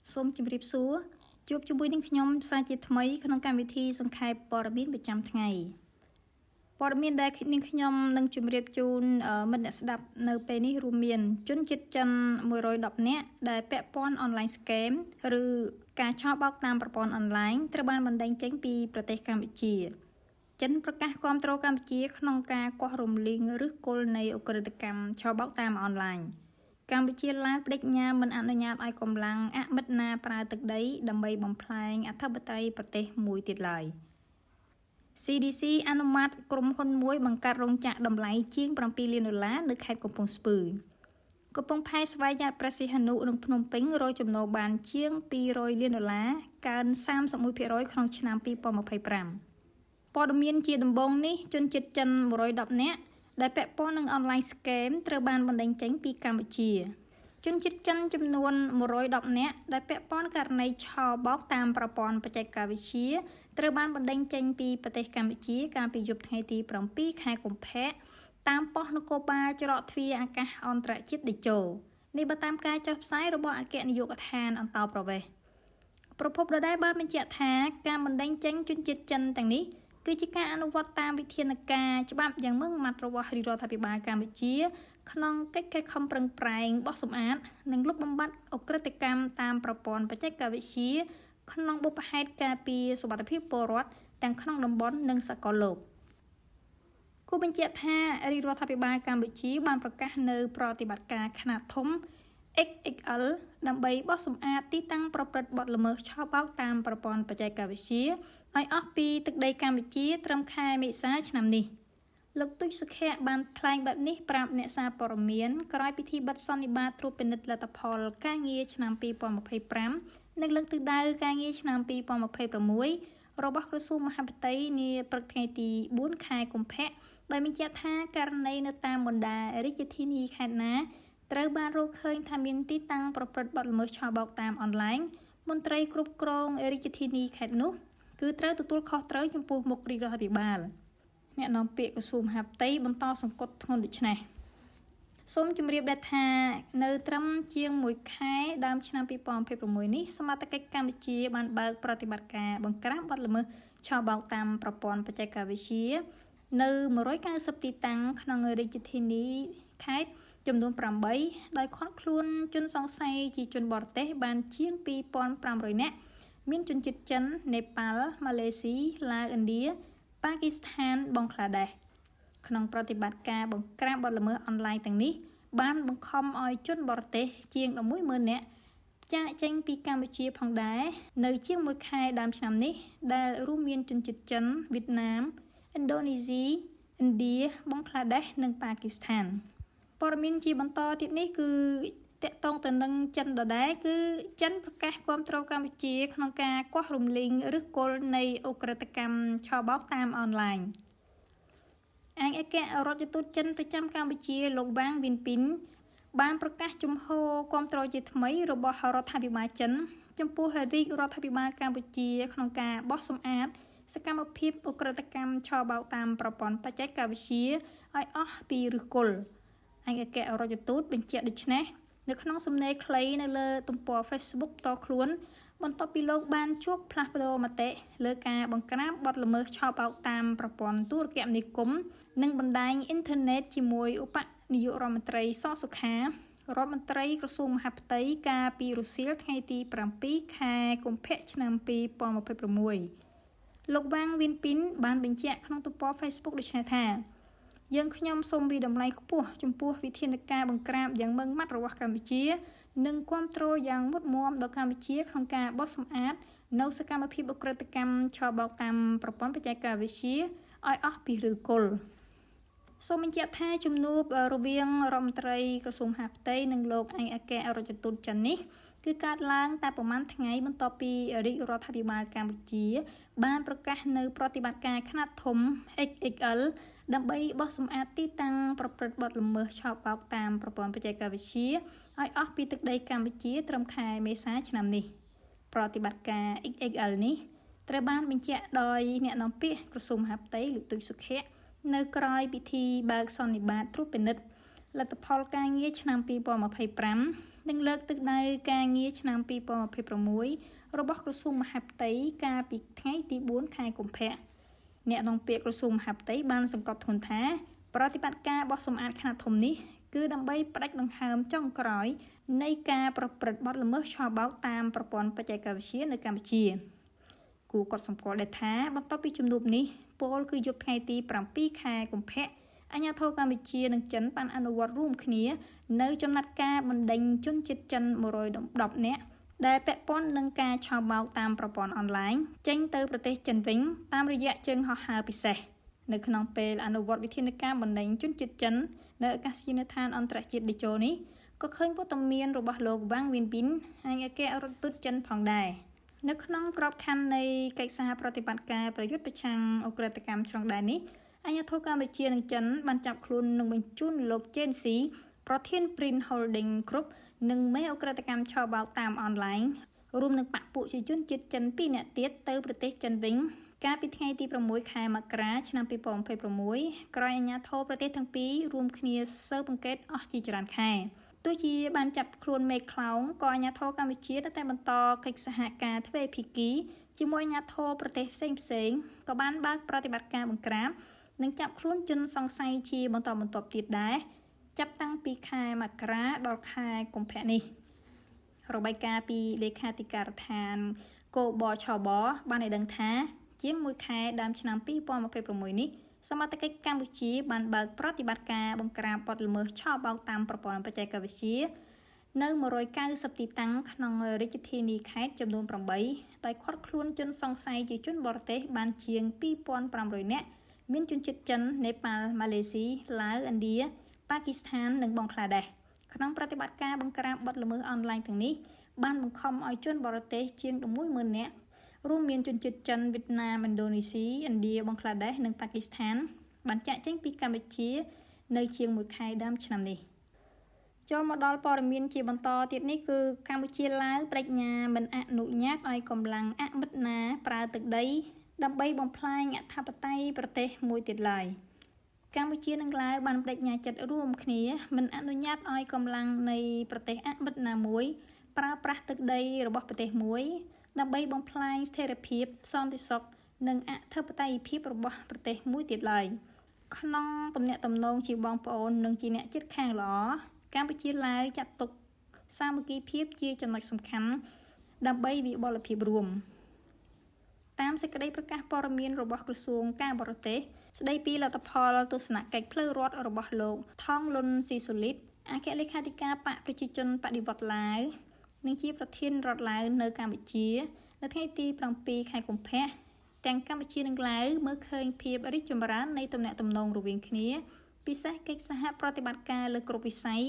សូមជម្រាបសួរជួបជាមួយនឹងខ្ញុំសាជាថ្មីក្នុងកម្មវិធីសង្ខេបព័ត៌មានប្រចាំថ្ងៃព័ត៌មានដែលនាងខ្ញុំនឹងជម្រាបជូនមិត្តអ្នកស្ដាប់នៅពេលនេះរួមមានជនជាតិចិន110នាក់ដែលពាក់ព័ន្ធ online scam ឬការឆបោកតាមប្រព័ន្ធ online ត្រូវបានបណ្តេញចេញពីប្រទេសកម្ពុជាចិនប្រកាសគាំទ្រកម្ពុជាក្នុងការកោះរំលីងឬគល់នៃឧក្រិដ្ឋកម្មឆបោកតាម onlineកម្ពុជាឡើងបដិញ្ញាមិនអនុញ្ញាតឲ្យកម្លាំងអមិតណាប្រើទឹកដីដើម្បីបំផ្លាញអធិបតេយ្យប្រទេសមួយទៀតឡើយ CDC អនុម័តក្រុមហ៊ុនមួយបង្កើតរោងចក្រតម្លៃជាង$7 លាននៅខេត្តកំពង់ស្ពឺកំពង់ផែស្វយ័តព្រះសីហនុនិងភ្នំពេញរកចំណូលបានជាង$200 លានកើន 31% ក្នុងឆ្នាំ2025ព័ត៌មានជាដំបូងនេះជនជាតិចិន110នាក់ដែលពាក់ព័ន្ធនឹង online scam ត្រូវបានបណ្តេញចេញពីកម្ពុជាជនជាតិចិនចំនួន110នាក់ដែលពាក់ព័ន្ធករណីឆបោកតាមប្រព័ន្ធបច្ចេកវិទ្យាត្រូវបានបណ្តេញចេញពីប្រទេសកម្ពុជាកាលពីយប់ថ្ងៃទី7 ខែកុម្ភៈតាមប៉ុស្តិ៍នគរបាលច្រកទ្វារអាកាសអន្តរជាតិតេជោនេះបើតាមការចុះផ្សាយរបស់អគ្គនាយកដ្ឋានអន្តោប្រវេសន៍ប្រពន្ធដដែលបានបញ្ជាក់ថាការបណ្តេញចេញជនជាតិចិនទាំងនេះគឺជាការអនុវត្តតាមវិធានការច្បាប់យ៉ាងម៉ឺងម៉ាត់របស់រាជរដ្ឋាភិបាលកម្ពុជាក្នុងកិច្ចខិតខំប្រឹងប្រែងបោះសម្អាតនិងលុបបំបាត់ឧក្រិដ្ឋកម្មតាមប្រព័ន្ធបច្ចេកវិទ្យាក្នុងបុព្វហេតុការពារសុវត្ថិភាពពលរដ្ឋទាំងក្នុងតំបន់និងសកលលោកគូបញ្ជាក់ថារាជរដ្ឋាភិបាលកម្ពុជាបានប្រកាសនៅប្រតិបត្តិការខ្នាតធំ XXL ដើម្បីបោះសម្អាតទីតាំងប្រព្រឹត្តបទល្មើសឆបោកតាមប្រព័ន្ធបច្ចេកវិទ្យាឲ្យអស់ពីទឹកដីកម្ពុជាត្រឹមខែមេសាឆ្នាំនេះលោកទុយសុខៈបានថ្លែងបែបនេះប្រាប់អ្នកសារព័ត៌មានក្រោយពិធីបិទសន្និបាតត្រួតពិនិត្យលទ្ធផលការងារឆ្នាំ2025និងលើកទិសដៅការងារឆ្នាំ2026របស់ក្រសួងមហាផ្ទៃនាព្រឹកថ្ងៃទី4 ខែកុម្ភៈដោយបញ្ជាក់ថាករណីនៅតាមបណ្ដារាជធានីខេត្តណាត្រូវបានរកឃើញថាមានទីតាំងប្រព្រឹត្តបទល្មើសឆបោកតាមអនឡាញមន្ត្រីគ្រប់គ្រងរាជធានីខេត្តនោះគឺត្រូវទទួលខុសត្រូវចំពោះមុខរាជរដ្ឋាភិបាលអ្នកនាំពាក្យក្រសួងមហាផ្ទៃបន្តសង្កត់ធ្ងន់ដូចនេះសូមជម្រាបដែរថានៅត្រឹមជាង1ខែដើមឆ្នាំ2026នេះសមត្ថកិច្ចកម្ពុជាបានបើកប្រតិបត្តិការបង្ក្រាបបទល្មើសឆបោកតាមប្រព័ន្ធបច្ចេកវិទ្យានៅ190ទីតាំងក្នុងរាជធានីខេត្តចំនួន8ដោយឃាត់ខ្លួនជនសង្ស័យជាជនបរទេសបានជាង2500នាក់មានជនជាតិចិននេប៉ាល់ម៉ាឡេស៊ីឡាវឥណ្ឌាប៉ាគីស្ថានបង់ក្លាដេសក្នុងប្រតិបត្តិការបង្ក្រាបបទល្មើសអនឡាញទាំងនេះបានបង្ខំឲ្យជនបរទេសជាង 110,000 នាក់ចាកចេញពីកម្ពុជាផងដែរនៅជាង1ខែដើមឆ្នាំនេះដែលរួមមានជនជាតិចិនវៀតណាមឥណ្ឌូនេស៊ីឥណ្ឌាបង់ក្លាដេសនិងប៉ាគីស្ថានព័ត៌មានជាបន្តទៀតនេះគឺតកតងទៅនឹងចិនដដែលគឺចិនប្រកាសគាំទ្រកម្ពុជាក្នុងការកោះរំលីងឬគល់នៃឧក្រិដ្ឋកម្មឆបោកតាមអនឡាញឯកអគ្គរដ្ឋទូតចិនប្រចាំកម្ពុជាលោកវ៉ាងវិនពីនបានប្រកាសជំហរគាំទ្រជាថ្មីរបស់រដ្ឋាភិបាលចិនចំពោះរាជរដ្ឋាភិបាលកម្ពុជាក្នុងការបោះសម្អាតសកម្មភាពឧក្រិដ្ឋកម្មឆបោកតាមប្រព័ន្ធបច្ចេកវិទ្យាឲ្យអស់ពីឫសគល់ឯកអគ្គរដ្ឋទូតបញ្ជាក់ដូចនេះនៅក្នុងសំណេរខ្លីនៅលើទំព័រ Facebook តខ្លួនបន្ទាប់ពីលោកបានជួបផ្លាស់ប្ដូរមតិលើការបង្ក្រាបបទល្មើសឆបោកតាមប្រព័ន្ធទូរគមនាគមន៍និងបណ្ដាញអ៊ីនធឺណិតជាមួយឧបនាយករដ្ឋមន្ត្រីសសុខារដ្ឋមន្ត្រីក្រសួងមហាផ្ទៃកាលពីរសៀលថ្ងៃទី7 ខែកុម្ភៈឆ្នាំ2026លោកវ៉ាងវិនពីនបានបញ្ជាក់ក្នុងទំព័រ Facebook ដូចនេះថាយើងខ្ញុំសូមវិតម្លៃខ្ពស់ចំពោះវិធានការបង្ក្រាបយ៉ាងម៉ឺងម៉ាត់របស់កម្ពុជានិងគាំទ្រយ៉ាងមុតមមដល់កម្ពុជាក្នុងការបោះសម្អាតនៅសកម្មភាពឧក្រិដ្ឋកម្មឆបោកតាមប្រព័ន្ធបច្ចេកវិទ្យាឲ្យអស់ពីឫសគល់សូមបញ្ជាក់ថាជំនួបរវាងរដ្ឋមន្ត្រីក្រសួងមហាផ្ទៃនិងលោកឯកអគ្គរដ្ឋទូតចិននេះគឺកើតឡើងតែប្រមាណថ្ងៃបន្ទាប់ពីរាជរដ្ឋាភិបាលកម្ពុជាបានប្រកាសនៅប្រតិបត្តិការខ្នាតធំ XXL ដើម្បីបោះសម្អាតទីតាំងប្រព្រឹត្តបទល្មើសឆបោកតាមប្រព័ន្ធបច្ចេកវិទ្យាឲ្យអស់ពីទឹកដីកម្ពុជាត្រឹមខែមេសាឆ្នាំនេះប្រតិបត្តិការ XXL នេះត្រូវបានបញ្ជាក់ដោយអ្នកនាំពាក្យក្រសួងមហាផ្ទៃលោកទុយសុខៈនៅក្រោយពិធីបើកសន្និបាតត្រួតពិនិត្យលទ្ធផលការងារឆ្នាំ2025 និងលើកទឹកដៃការងារឆ្នាំ2026របស់ក្រសួងមហាផ្ទៃកាលពីថ្ងៃទី4ខែកុម្ភៈអ្នកនាំពាក្យក្រសួងមហាផ្ទៃបានសង្កត់ធ្ងន់ថាប្រតិបត្តិការបោះសម្អាតខ្នាតធំនេះគឺដើម្បីផ្ដាច់ដង្ហើមចុងក្រោយនៃការប្រព្រឹត្តបទល្មើសឆបោកតាមប្រព័ន្ធបច្ចេកវិទ្យានៅកម្ពុជាគូកត់សម្គាល់ដែរថាបន្ទាប់ពីជំនួបនេះពលគឺយប់ថ្ងៃទី7ខែកុម្ភៈអាជ្ញាធរកម្ពុជានិងចិនបានអនុវត្តរួមគ្នានៅចំណាត់ការបណ្ដេញជនជាតិចិន110នាក់ដែលពាក់ព័ន្ធនឹងការឆបោកតាមប្រព័ន្ធអនឡាញចេញទៅប្រទេសចិនវិញតាមរយៈជើងហោះហើរពិសេសនៅក្នុងពេលអនុវត្តវិធានការបណ្ដេញជនជាតិចិននៅអាកាសយានដ្ឋានអន្តរជាតិតេជោនេះក៏ឃើញវត្តមានរបស់លោកវ៉ាងវិនពីនឯកអគ្គរដ្ឋទូតចិនផងដែរនៅក្នុងក្របខ័ណ្ឌនៃកិច្ចសហប្រតិបត្តិការប្រយុទ្ធប្រឆាំងអ ுக ្រិតកម្មឆ្លងដែននេះអាជ្ញាធរកម្ពុជានិងចិនបានចាប់ខ្លួននិងបញ្ជូនលោកជេនស៊ីប្រធាន Prin Holding Group និងមេអ ுக ្រិតកម្មឆបោកតាមអនឡាញរួមនឹងបកពួកជាជនជាតិចិន2នាក់ទៀតទៅប្រទេសចិនវិញកាលពីថ្ងៃទី6ខែមករាឆ្នាំ2026ក្រោយអាជ្ញាធរប្រទេសទាំងពីររួមគ្នាស៊ើបអង្កេតអស់ជាច្រើនខែទោះជាបានចាប់ខ្លួនមេខ្លោងក៏អាជ្ញាធរកម្ពុជានៅតែបន្តកិច្ចសហការទ្វេភាគីជាមួយអាជ្ញាធរប្រទេសផ្សេងៗក៏បានបើកប្រតិបត្តិការបង្ក្រាបនិងចាប់ខ្លួនជនសង្ស័យជាបន្តបន្ទាប់ទៀតដែរចាប់តាំងពីខែមករាដល់ខែកុម្ភៈនេះរបាយការណ៍ពីលេខាធិការដ្ឋានកបឆបបានឲ្យដឹងថាជាង1ខែដើមឆ្នាំ2026នេះសមត្ថកិច្ចកម្ពុជាបានបើកប្រតិបត្តិការបង្ក្រាបបទល្មើសឆបោកតាមប្រព័ន្ធបច្ចេកវិទ្យានៅ190ទីតាំងក្នុងរាជធានីខេត្តចំនួន8ដោយឃាត់ខ្លួនជនសង្ស័យជាជនបរទេសបានជាង2500នាក់មានជនជាតិចិននេប៉ាល់ម៉ាឡេស៊ីឡាវឥណ្ឌាប៉ាគីស្ថាននិងបង់ក្លាដេសក្នុងប្រតិបត្តិការបង្ក្រាបបទល្មើសអនឡាញទាំងនេះបានបង្ខំឲ្យជនបរទេសជាង100,000នាក់រួមមានជនជាតិចិនវៀតណាមឥណ្ឌូនេស៊ីឥណ្ឌាបង់ក្លាដេសនិងប៉ាគីស្ថានបានចាកចេញពីកម្ពុជានៅជាង1ខែដើមឆ្នាំនេះចូលមកដល់ព័ត៌មានជាបន្តទៀតនេះគឺកម្ពុជាឡាវបដិញ្ញាមិនអនុញ្ញាតឲ្យកម្លាំងអមិត្តណាប្រើទឹកដីដើម្បីបំផ្លាញអធិបតេយ្យប្រទេសមួយទៀតឡើយកម្ពុជានិងឡាវបានបដិញ្ញាចិត្តរួមគ្នាមិនអនុញ្ញាតឲ្យកម្លាំងនៃប្រទេសអមិត្តណាមួយប្រើប្រាស់ទឹកដីរបស់ប្រទេសមួយដើម្បីបំផ្លាញស្ថិរភាពសន្តិសុខនិងអធិបតេយ្យភាពរបស់ប្រទេសមួយទៀតឡើយក្នុងទំនាក់ទំនងជាបងប្អូននិងជាអ្នកជិតខាងល្អកម្ពុជាឡាវចាត់ទុកសាមគ្គីភាពជាចំណុចសំខាន់ដើម្បីវិបលភាពរួមតាមសេចក្តីប្រកាសព័ត៌មានរបស់ក្រសួងការបរទេសស្តីពីលទ្ធផលទស្សនកិច្ចផ្លូវរដ្ឋរបស់លោកថងលុនស៊ីសូលីតអគ្គលេខាធិការបកប្រជាជនបដិវត្តន៍ឡាវនិងជាប្រធានរដ្ឋឡាវនៅកម្ពុជានៅថ្ងៃទី7ខែកុម្ភៈទាំងកម្ពុជានិងឡាវមើលឃើញភាពរីកចម្រើននៃទំនាក់ទំនងរវាងគ្នាពិសេសកិច្ចសហប្រតិបត្តិការលើគ្រប់វិស័យ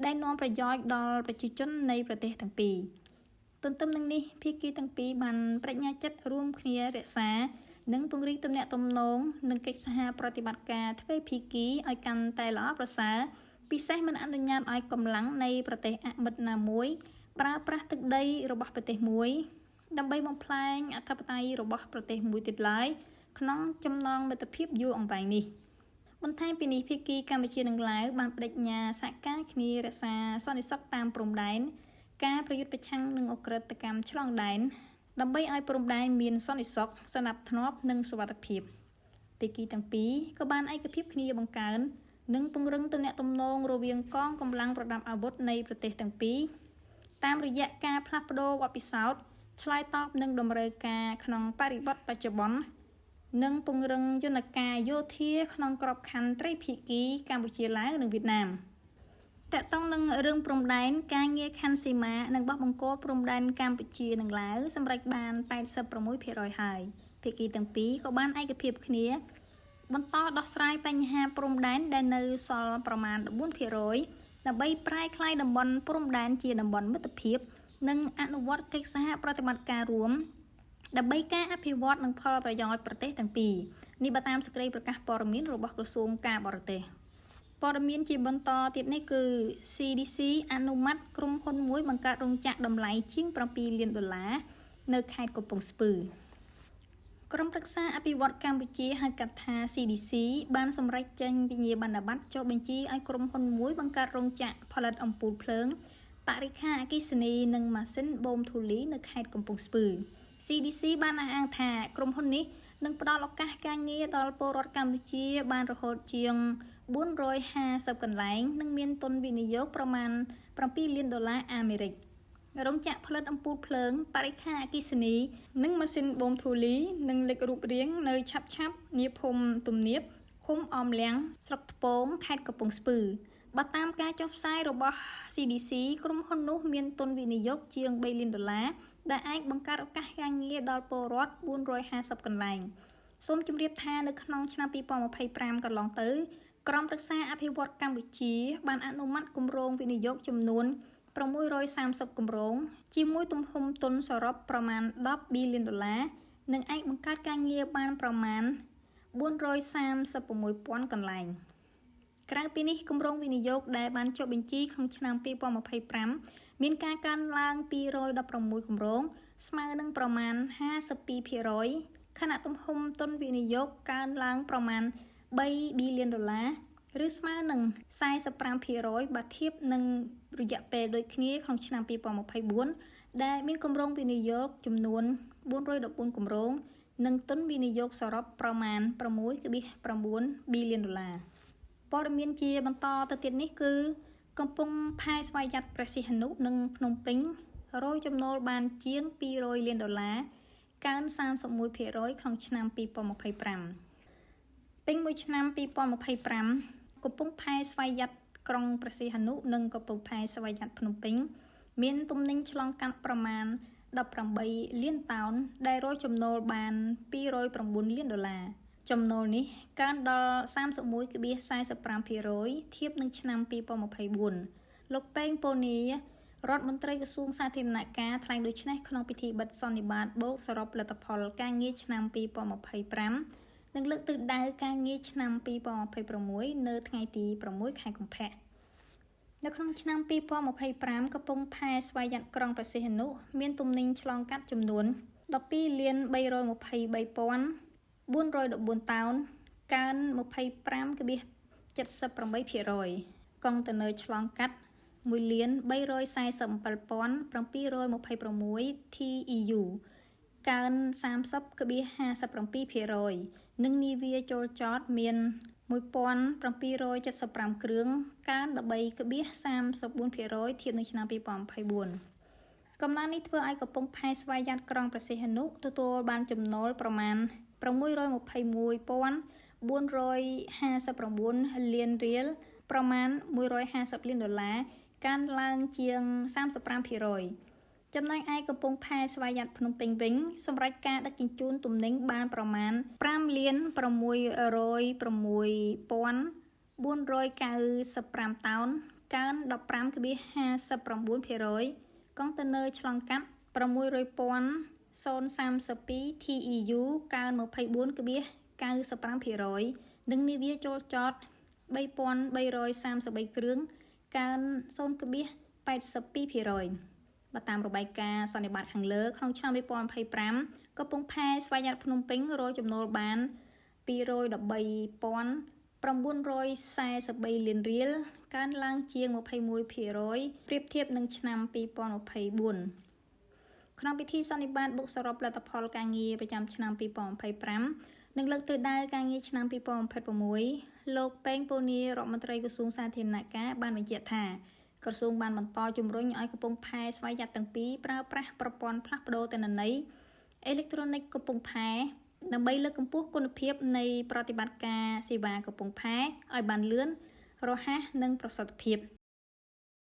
ដែលនាំប្រយោជន៍ដល់ប្រជាជននៃប្រទេសទាំងពីរទន្ទឹមនឹងនេះភាគីទាំងពីរបានបញ្ញាចិត្តរួមគ្នារក្សានិងពង្រីកទំនាក់ទំនងនិងកិច្ចសហប្រតិបត្តិការទ្វេភាគីឲ្យកាន់តែល្អប្រសើរពិសេសមិនអនុញ្ញាតឲ្យកម្លាំងនៃប្រទេសអមិត្តណាមួយប្រើប្រាស់ទឹកដីរបស់ប្រទេសមួយដើម្បីបំផ្លាញអធិបតេយ្យរបស់ប្រទេសមួយទៀតឡើយក្នុងចំណងមិត្តភាពយូរអង្វែងនេះបន្ថែមពីនេះភាគីកម្ពុជានិងឡាវបានបដិញ្ញាសហការគ្នារក្សាសន្តិសុខតាមព្រំដែនការប្រយុទ្ធប្រឆាំងនឹងអ ுக ្រិតកម្មឆ្លងដែនដើម្បីឲ្យព្រំដែនមានសន្តិសុខសណ្ដាប់ធ្នាប់និងសុវត្ថិភាពភាគីទាំងពីរក៏បានឯកភាពគ្នាបង្កើននិងពង្រឹងទំនាក់ទំនងរវាងកងកម្លាំងប្រដាប់អាវុធនៃប្រទេសទាំងពីរតាមរយៈការផ្លាស់ប្ដូរបទពិសោធន៍ឆ្លើយតបនឹងតម្រូវការក្នុងបរិបទបច្ចុប្បន្ននិងពង្រឹងយន្តការយោធាក្នុងក្របខ័ណ្ឌត្រីភាគីកម្ពុជាឡាវនិងវៀតណាមតកតងនឹងរឿងព្រំដែនការងារខណ្ឌសីមានិងបោះបង្គោលព្រំដែនកម្ពុជានិងឡាវសម្រេចបាន 86% ហើយភាគីទាំងពីរក៏បានឯកភាពគ្នាបន្តដោះស្រាយបញ្ហាព្រំដែនដែលនៅសល់ប្រមាណ 14% ដើម្បីប្រែក្លាយតំបន់ព្រំដែនជាតំបន់មិត្តភាពនិងអនុវត្តកិច្ចសហប្រតិបត្តិការរួមដើម្បីការអភិវឌ្ឍនិងផលប្រយោជន៍ប្រទេសទាំងពីរនេះបើតាមសេចក្តីប្រកាសព័ត៌មានរបស់ក្រសួងការបរទេសព័ត៌មានជាបន្តទៀតនេះគឺ CDC អនុម័តក្រុមហ៊ុនមួយបង្កើតរោងចក្រតម្លៃជាង$7 លាននៅខេត្តកំពង់ស្ពឺក្រុមប្រឹក្សាអភិវឌ្ឍកម្ពុជាហៅកាត់ថា CDC បានសម្រេចចេញវិញ្ញាបនបត្រចុះបញ្ជីឲ្យក្រុមហ៊ុនមួយបង្កើតរោងចក្រផលិតអំពូលភ្លើង បរិក្ខារអគ្គិសនីនិងម៉ាស៊ីនបូមធូលីនៅខេត្តកំពង់ស្ពឺ CDC បានអះអាងថាក្រុមហ៊ុននេះនឹងផ្ដល់ឱកាសការងារដល់ពលរដ្ឋកម្ពុជាបានរហូតជាង450កន្លែងនិងមានទុនវិនិយោគប្រមាណ$7 លានអាមេរិករោងចក្រផលិតអំពូលភ្លើងបរិក្ខារអគ្គិសនីនិងម៉ាស៊ីនបូមធូលីនឹងលេចរូបរាងនៅឆាប់នាភូមិទំនាបឃុំអមលៀងស្រុកថ្ពងខេត្តកំពង់ស្ពឺបើតាមការចុះផ្សាយរបស់ CDC ក្រុមហ៊ុននោះមានទុនវិនិយោគជាង$3 លានដែលអាចបង្កើតឱកាសការងារដល់ពលរដ្ឋ450កន្លែងសូមជម្រាបថានៅក្នុងឆ្នាំ2025កន្លងទៅក្រុមប្រឹក្សាអភិវឌ្ឍកម្ពុជាបានអនុម័តគម្រោងវិនិយោគចំនួន630គម្រោងជាមួយទំហំទុនសរុបប្រមាណ$10 ប៊ីលាននិងអាចបង្កើតការងារបានប្រមាណ436,000កន្លែងក្រៅពីនេះគម្រោងវិនិយោគដែលបានចុះបញ្ជីក្នុងឆ្នាំ2025មានការកើនឡើង216គម្រោងស្មើនឹងប្រមាណ 52% ខណៈទំហំទុនវិនិយោគកើនឡើងប្រមាណ$3 ប៊ីលានឬស្មើនឹង 45% បើធៀបនឹងរយៈពេលដូចគ្នាក្នុងឆ្នាំ2024ដែលមានគម្រោងវិនិយោគចំនួន414គម្រោងនិងទុនវិនិយោគសរុបប្រមាណ$6.9 ប៊ីលានព័ត៌មានជាបន្តទៅទៀតនេះគឺកំពង់ផែស្វយ័តព្រះសីហនុនិងភ្នំពេញរយចំណូលបានជាង$200 លានកើន 31% ក្នុងឆ្នាំ2025ពេញមួយឆ្នាំ2025កំពង់ផែស្វយ័តក្រុងព្រះសីហនុនិងកំពង់ផែស្វយ័តភ្នំពេញមានទំនិញឆ្លងកាត់ប្រមាណ18 លានតោនដែលរកចំណូលបាន$209 លានចំណូលនេះកើនដល់ 31.45% ធៀបនឹងឆ្នាំ2024លោកប៉េងប៉ូនីរដ្ឋមន្ត្រីក្រសួងសាធារណការថ្លែងដូចនេះក្នុងពិធីបិទសន្និបាតបូកសរុបលទ្ធផលការងារឆ្នាំ2025និងលើកទិសដៅការងារឆ្នាំ2026នៅថ្ងៃទី6ខែកុម្ភៈនៅក្នុងឆ្នាំ2025កំពង់ផែស្វយ័តក្រុងព្រះសីហនុមានទំនិញឆ្លងកាត់ចំនួន$12,323,414តោនកើន 25.78% កុងតឺន័រឆ្លងកាត់1,347,726 TEU កើន 30.57% និងនាវាចូលចតមាន1,775 គ្រឿងកើន 13.34% ធៀបនឹងឆ្នាំ2024កំណើននេះធ្វើឲ្យកំពង់ផែស្វយ័តក្រុងព្រះសីហនុទទួលបានចំណូលប្រមាណ$621,459 លានរៀលប្រមាណ$150 លានកើនឡើងជាង 35% ចំណែកឯកំពង់ផែស្វយ័តភ្នំពេញវិញសម្រាប់ការដឹកជញ្ជូនទំនិញបានប្រមាណ$5,606,495 តោនកើន 15.59% កុងតឺន័រឆ្លងកាត់600,032 TEU កើន 24.95% និងនាវាចូលចត3,333 គ្រឿងកើន 0.82% បើតាមរបាយការណ៍សន្និបាតខាងលើក្នុងឆ្នាំ2025កំពង់ផែស្វយ័តភ្នំពេញរកចំណូលបាន$213,943 លានរៀលកើនឡើងជាង 21% ប្រៀបធៀបនឹងឆ្នាំ2024ក្នុងពិធីសន្និបាតបូកសរុបលទ្ធផលការងារប្រចាំឆ្នាំ2025និងលើកទិសដៅការងារឆ្នាំ2026លោកប៉េងប៉ូនីរដ្ឋមន្ត្រីក្រសួងសាធារណការបានបញ្ជាក់ថាក្រសួងបានបន្តជំរុញឲ្យកំពង់ផែស្វយ័តទាំងពីរប្រើប្រាស់ប្រព័ន្ធផ្លាស់ប្តូរទិន្នន័យអេឡិចត្រូនិកកំពង់ផែដើម្បីលើកកម្ពស់គុណភាពនៃប្រតិបត្តិការសេវាកំពង់ផែឲ្យបានលឿនរហ័សនិងប្រសិទ្ធភាព